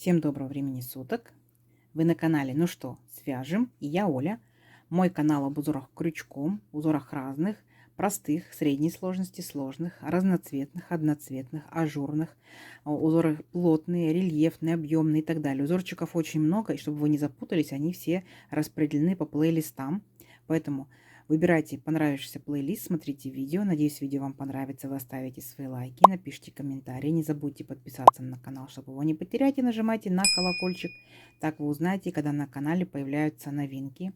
Всем доброго времени суток. Вы на канале «Ну что, свяжем?» И я Оля. Мой канал об узорах крючком, узорах разных, простых, средней сложности, сложных, разноцветных, одноцветных, ажурных, узоры плотные, рельефные, объемные и так далее. Узорчиков очень много, и чтобы вы не запутались, они все распределены по плейлистам. Поэтому выбирайте понравившийся плейлист, смотрите видео. Надеюсь, видео вам понравится. Вы оставите свои лайки, напишите комментарии. Не забудьте подписаться на канал, чтобы его не потерять. И нажимайте на колокольчик. Так вы узнаете, когда на канале появляются новинки.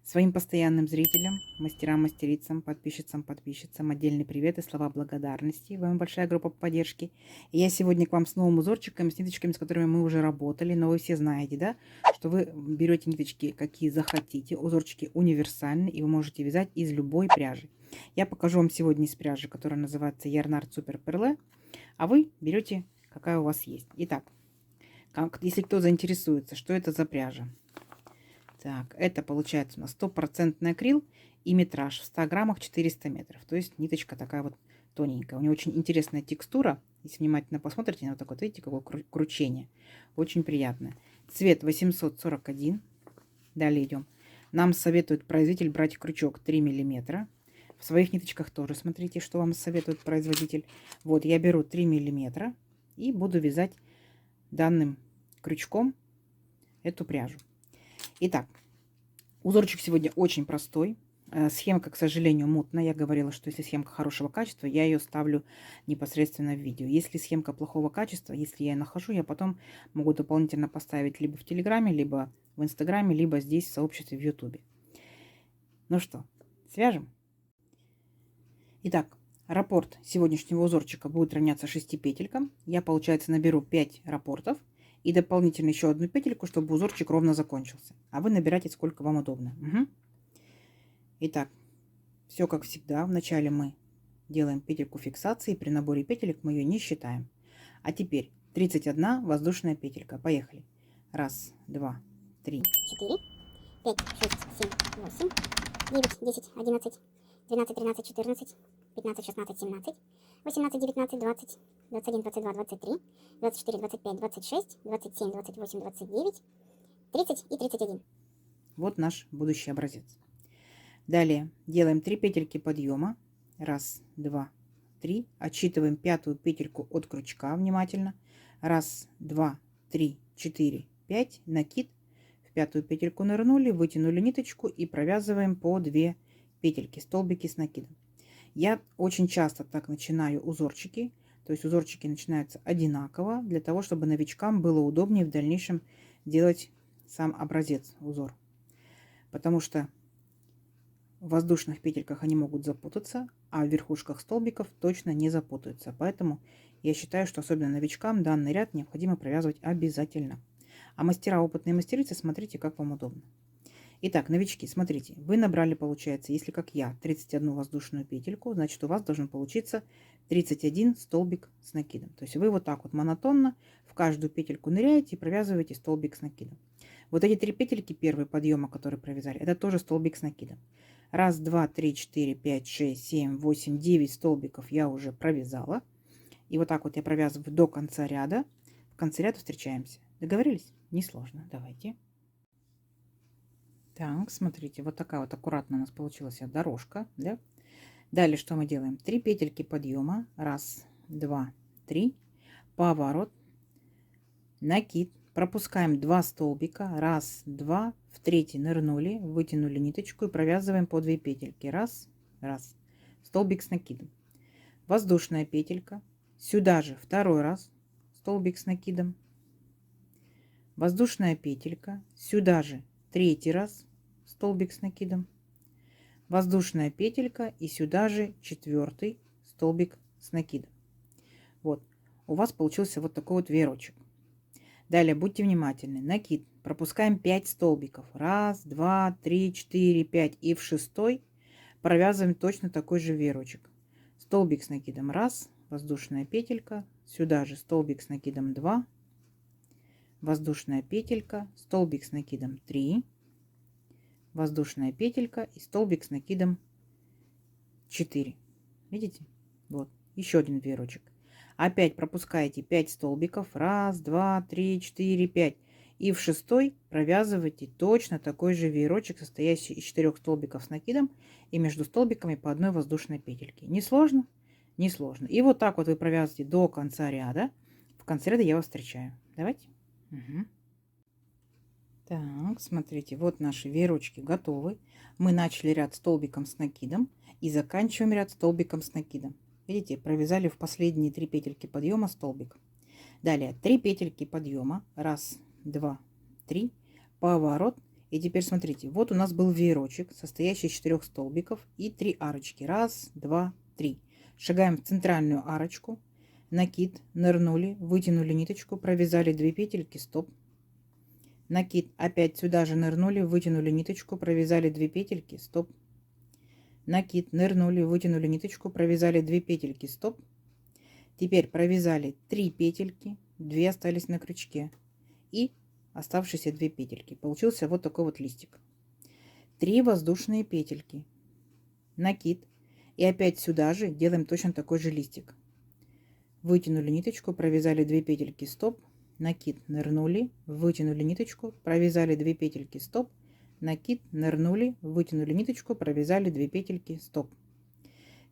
Своим постоянным зрителям, мастерам, мастерицам, подписчицам, подписчицам отдельный привет и слова благодарности. Вам большая группа поддержки. И я сегодня к вам с новым узорчиком, с ниточками, с которыми мы уже работали. Но вы все знаете, да, что вы берете ниточки, какие захотите. Узорчики универсальны, и вы можете вязать из любой пряжи. Я покажу вам сегодня из пряжи, которая называется Yarnart Super Perle. А вы берете, какая у вас есть. Итак, если кто заинтересуется, что это за пряжа. Так, это получается у нас 100% акрил и метраж в 100 граммах 400 метров. То есть ниточка такая вот тоненькая. У нее очень интересная текстура. Если внимательно посмотрите, на вот такое, видите, какое кручение. Очень приятное. Цвет 841. Далее идем. Нам советует производитель брать крючок 3 миллиметра. В своих ниточках тоже смотрите, что вам советует производитель. Вот я беру 3 миллиметра и буду вязать данным крючком эту пряжу. Итак, узорчик сегодня очень простой. Схемка, к сожалению, мутная. Я говорила, что если схемка хорошего качества, я ее ставлю непосредственно в видео. Если схемка плохого качества, если я ее нахожу, я потом могу дополнительно поставить либо в Телеграме, либо в Инстаграме, либо здесь в сообществе в Ютубе. Ну что, свяжем? Итак, раппорт сегодняшнего узорчика будет равняться 6 петелькам. Я, получается, наберу 5 раппортов. И дополнительно еще одну петельку, чтобы узорчик ровно закончился. А вы набирайте, сколько вам удобно. Угу. Итак, все как всегда. Вначале мы делаем петельку фиксации. При наборе петелек мы ее не считаем. А теперь 31 воздушная петелька. Поехали. 1, 2, 3, 4, 5, 6, 7, 8, 9, 10, 11, 12, 13, 14, 15, 16, 17, 18, 19, 20, 21, 22, 23, 24, 25, 26, 27, 28, 29, 30 и 31. Вот наш будущий образец. Далее делаем 3 петельки подъема. 1, 2, 3. Отсчитываем пятую петельку от крючка внимательно. 1, 2, 3, 4, 5. Накид. В пятую петельку нырнули, вытянули ниточку и провязываем по 2 петельки, столбики с накидом. Я очень часто так начинаю узорчики. То есть узорчики начинаются одинаково, для того, чтобы новичкам было удобнее в дальнейшем делать сам образец, узор. Потому что в воздушных петельках они могут запутаться, а в верхушках столбиков точно не запутаются. Поэтому я считаю, что особенно новичкам данный ряд необходимо провязывать обязательно. А мастера, опытные мастерицы, смотрите, как вам удобно. Итак, новички, смотрите, вы набрали, получается, если как я, 31 воздушную петельку, значит у вас должен получиться 31 столбик с накидом. То есть вы вот так вот монотонно в каждую петельку ныряете и провязываете столбик с накидом. Вот эти 3 петельки первые подъема, которые провязали, это тоже столбик с накидом. 1, 2, 3, 4, 5, 6, 7, 8, 9 столбиков я уже провязала. И вот так вот я провязываю до конца ряда. В конце ряда встречаемся. Договорились? Несложно. Давайте. Так, смотрите, вот такая вот аккуратно у нас получилась дорожка. Да? Далее что мы делаем? 3 петельки подъема. 1, 2, 3. Поворот. Накид. Пропускаем 2 столбика. 1, 2. В третий нырнули, вытянули ниточку и провязываем по 2 петельки. 1, 1. Столбик с накидом. Воздушная петелька. Сюда же второй раз столбик с накидом. Воздушная петелька. Сюда же третий раз столбик с накидом. Воздушная петелька и сюда же четвертый столбик с накидом. Вот, у вас получился вот такой вот веерочек. Далее будьте внимательны. Накид. Пропускаем 5 столбиков. 1, 2, 3, 4, 5. И в шестой провязываем точно такой же веерочек. Столбик с накидом 1, воздушная петелька. Сюда же столбик с накидом 2. Воздушная петелька, столбик с накидом 3. Воздушная петелька и столбик с накидом 4. Видите? Вот. Еще один веерочек. Опять пропускаете 5 столбиков. Раз, два, три, четыре, 5. И в шестой провязываете точно такой же веерочек, состоящий из 4 столбиков с накидом и между столбиками по одной воздушной петельке. Несложно? Несложно. И вот так вот вы провязываете до конца ряда. В конце ряда я вас встречаю. Давайте. Угу. Так, смотрите, вот наши веерочки готовы. Мы начали ряд столбиком с накидом и заканчиваем ряд столбиком с накидом. Видите, провязали в последние 3 петельки подъема столбик. Далее 3 петельки подъема. Раз, два, три. Поворот. И теперь смотрите, вот у нас был веерочек, состоящий из 4 столбиков и 3 арочки. Раз, два, три. Шагаем в центральную арочку. Накид, нырнули, вытянули ниточку, провязали 2 петельки, стоп. Накид, опять сюда же нырнули, вытянули ниточку, провязали 2 петельки, стоп. Накид, нырнули, вытянули ниточку, провязали 2 петельки, стоп. Теперь провязали 3 петельки, 2 остались на крючке и оставшиеся 2 петельки. Получился вот такой вот листик. 3 воздушные петельки, накид, и опять сюда же делаем точно такой же листик. Вытянули ниточку, провязали 2 петельки, стоп. Накид, нырнули, вытянули ниточку, провязали 2 петельки, стоп. Накид, нырнули, вытянули ниточку, провязали 2 петельки, стоп.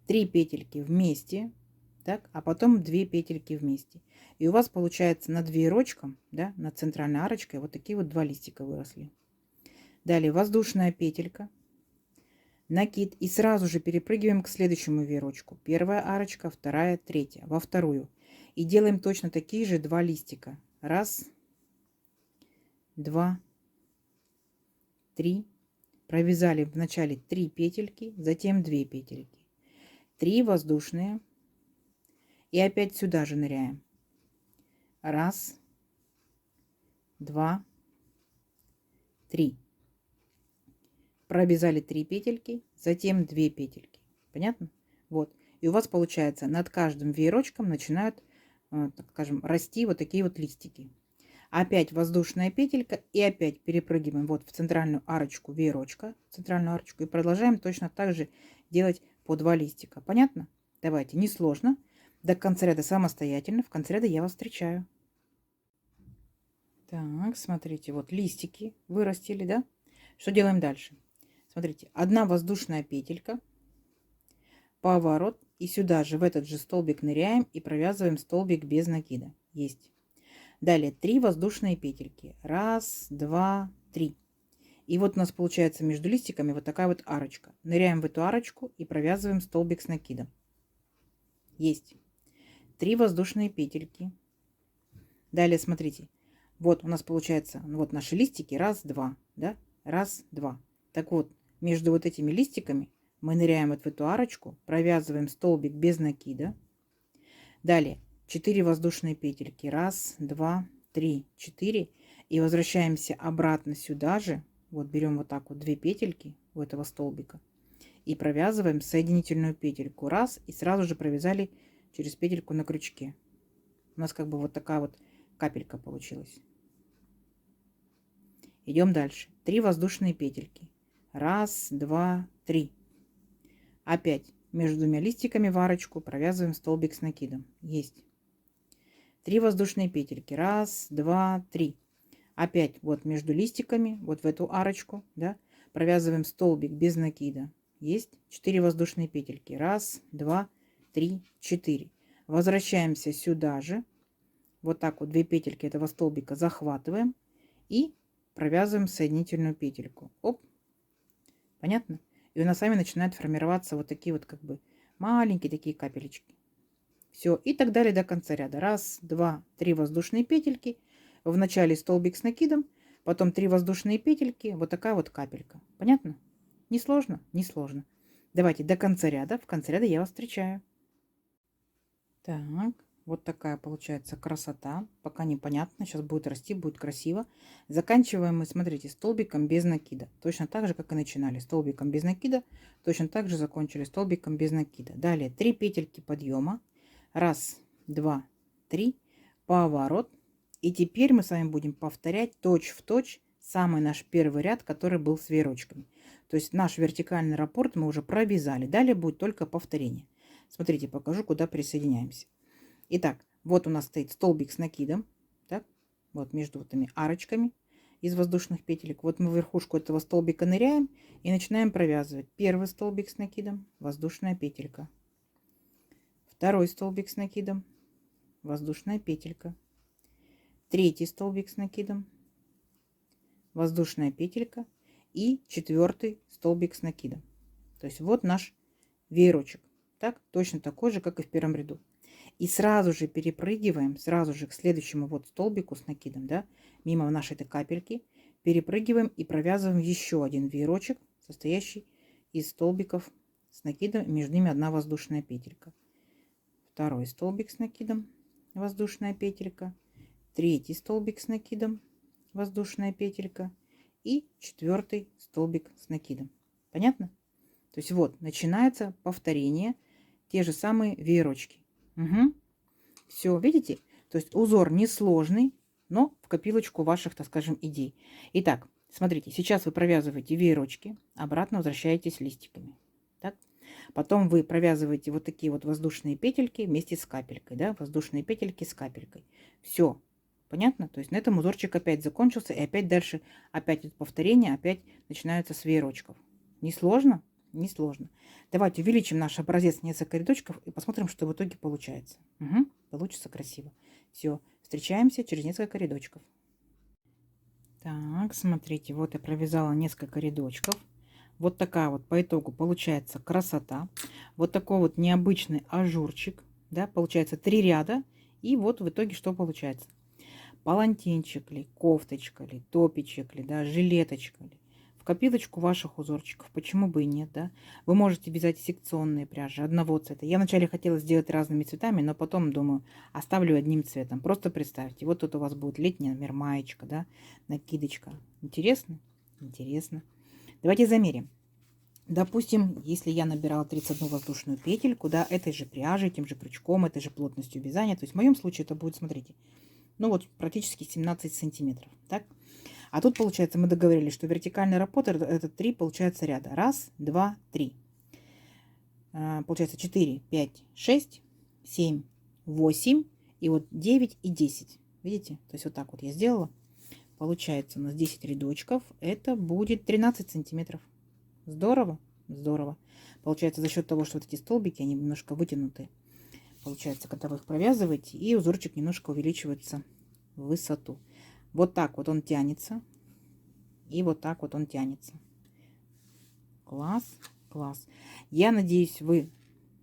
3 петельки вместе, так, а потом 2 петельки вместе. И у вас получается над веерочком, да, над центральной арочкой вот такие вот 2 листика выросли. Далее воздушная петелька, накид, и сразу же перепрыгиваем к следующему веерочку. Первая арочка, вторая, третья, во вторую. И делаем точно такие же 2 листика. Раз, два, три. Провязали в начале 3 петельки, затем 2 петельки. 3 воздушные. И опять сюда же ныряем. Раз, два, три. Провязали 3 петельки, затем 2 петельки. Понятно? Вот. И у вас получается над каждым веерочком начинают, так скажем, расти вот такие вот листики. Опять воздушная петелька и опять перепрыгиваем вот в центральную арочку веерочка, центральную арочку, и продолжаем точно так же делать по 2 листика. Понятно? Давайте, несложно. До конца ряда самостоятельно. В конце ряда я вас встречаю. Так, смотрите, вот листики вырастили, да? Что делаем дальше? Смотрите, 1 воздушная петелька, поворот, и сюда же в этот же столбик ныряем и провязываем столбик без накида. Есть. Далее 3 воздушные петельки. Раз, два, три. И вот у нас получается между листиками вот такая вот арочка. Ныряем в эту арочку и провязываем столбик с накидом. Есть. 3 воздушные петельки. Далее смотрите. Вот у нас получается, вот наши листики. Раз, два. Да? Раз, два. Так вот, между вот этими листиками мы ныряем вот в эту арочку, провязываем столбик без накида. Далее 4 воздушные петельки. Раз, два, три, 4. И возвращаемся обратно сюда же. Вот берем вот так вот 2 петельки у этого столбика. И провязываем соединительную петельку. Раз. И сразу же провязали через петельку на крючке. У нас как бы вот такая вот капелька получилась. Идем дальше. 3 воздушные петельки. Раз, два, три. Опять между 2 листиками в арочку провязываем столбик с накидом. Есть. 3 воздушные петельки. Раз, два, три. Опять вот между листиками, вот в эту арочку, да, провязываем столбик без накида. Есть. 4 воздушные петельки. Раз, два, три, 4. Возвращаемся сюда же. Вот так вот 2 петельки этого столбика захватываем и провязываем соединительную петельку. Оп. Понятно? И у нас сами начинают формироваться вот такие вот как бы маленькие такие капелечки. Все. И так далее до конца ряда. Раз, два, 3 воздушные петельки. В начале столбик с накидом. Потом 3 воздушные петельки. Вот такая вот капелька. Понятно? Не сложно? Не сложно. Давайте до конца ряда. В конце ряда я вас встречаю. Так. Вот такая получается красота. Пока непонятно. Сейчас будет расти, будет красиво. Заканчиваем мы, смотрите, столбиком без накида. Точно так же, как и начинали. Столбиком без накида. Точно так же закончили столбиком без накида. Далее 3 петельки подъема. Раз, два, три. Поворот. И теперь мы с вами будем повторять точь-в-точь самый наш первый ряд, который был с веерочками. То есть наш вертикальный раппорт мы уже провязали. Далее будет только повторение. Смотрите, покажу, куда присоединяемся. Итак, вот у нас стоит столбик с накидом, так, вот между вот этими арочками из воздушных петелек. Вот мы в верхушку этого столбика ныряем и начинаем провязывать. Первый столбик с накидом, воздушная петелька. Второй столбик с накидом, воздушная петелька. Третий столбик с накидом, воздушная петелька. И четвертый столбик с накидом. То есть вот наш веерочек. Так, точно такой же, как и в первом ряду. И сразу же перепрыгиваем, сразу же к следующему вот столбику с накидом, да, мимо нашей этой капельки, перепрыгиваем и провязываем еще один веерочек, состоящий из столбиков с накидом, между ними одна воздушная петелька. Второй столбик с накидом, воздушная петелька. Третий столбик с накидом, воздушная петелька. И четвертый столбик с накидом. Понятно? То есть вот начинается повторение, те же самые веерочки. Угу. Все, видите? То есть узор несложный, но в копилочку ваших, так скажем, идей. Итак, смотрите, сейчас вы провязываете веерочки, обратно возвращаетесь листиками. Так? Потом вы провязываете вот такие вот воздушные петельки вместе с капелькой, да, воздушные петельки с капелькой. Все, понятно? То есть на этом узорчик опять закончился, и опять дальше, опять это повторение, опять начинаются с веерочков. Не сложно? Не сложно. Давайте увеличим наш образец несколько рядочков и посмотрим, что в итоге получается. Угу, получится красиво. Все, встречаемся через несколько рядочков. Так, смотрите, вот я провязала несколько рядочков. Вот такая вот по итогу получается красота. Вот такой вот необычный ажурчик. Да, получается 3 ряда. И вот в итоге что получается? Палантинчик ли, кофточка ли, топичек ли, да, жилеточка ли. В копилочку ваших узорчиков, почему бы и нет, да? Вы можете вязать секционные пряжи одного цвета. Я вначале хотела сделать разными цветами, но потом думаю, оставлю одним цветом. Просто представьте, вот тут у вас будет летняя маечка, да, накидочка. Интересно? Интересно. Давайте замерим. Допустим, если я набирала 31 воздушную петельку, да, этой же пряжей, тем же крючком, этой же плотностью вязания, то есть в моем случае это будет, смотрите, ну вот практически 17 сантиметров, так? А тут, получается, мы договорились, что вертикальный раппорт это 3, получается, ряда. Раз, два, три. Получается 4, 5, 6, 7, 8, и вот 9 и 10. Видите? То есть вот так вот я сделала. Получается у нас 10 рядочков. Это будет 13 сантиметров. Здорово? Здорово. Получается за счет того, что вот эти столбики, они немножко вытянуты. Получается, когда вы их провязываете, и узорчик немножко увеличивается в высоту. Вот так вот он тянется. И вот так вот он тянется. Класс, класс. Я надеюсь, вы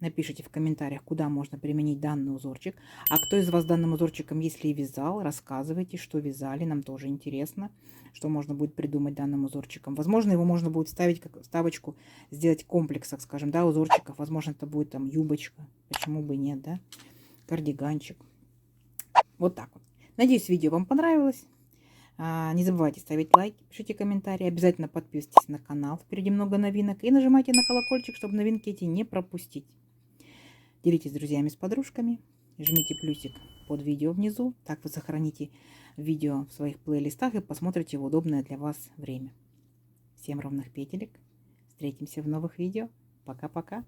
напишите в комментариях, куда можно применить данный узорчик. А кто из вас данным узорчиком, если и вязал, рассказывайте, что вязали. Нам тоже интересно, что можно будет придумать данным узорчиком. Возможно, его можно будет ставить как вставочку, сделать комплекс, так скажем, да, узорчиков. Возможно, это будет там юбочка. Почему бы и нет, да? Кардиганчик. Вот так вот. Надеюсь, видео вам понравилось. Не забывайте ставить лайки, пишите комментарии, обязательно подписывайтесь на канал, впереди много новинок, и нажимайте на колокольчик, чтобы новинки эти не пропустить. Делитесь с друзьями, с подружками, жмите плюсик под видео внизу, так вы сохраните видео в своих плейлистах и посмотрите в удобное для вас время. Всем ровных петелек, встретимся в новых видео, пока-пока.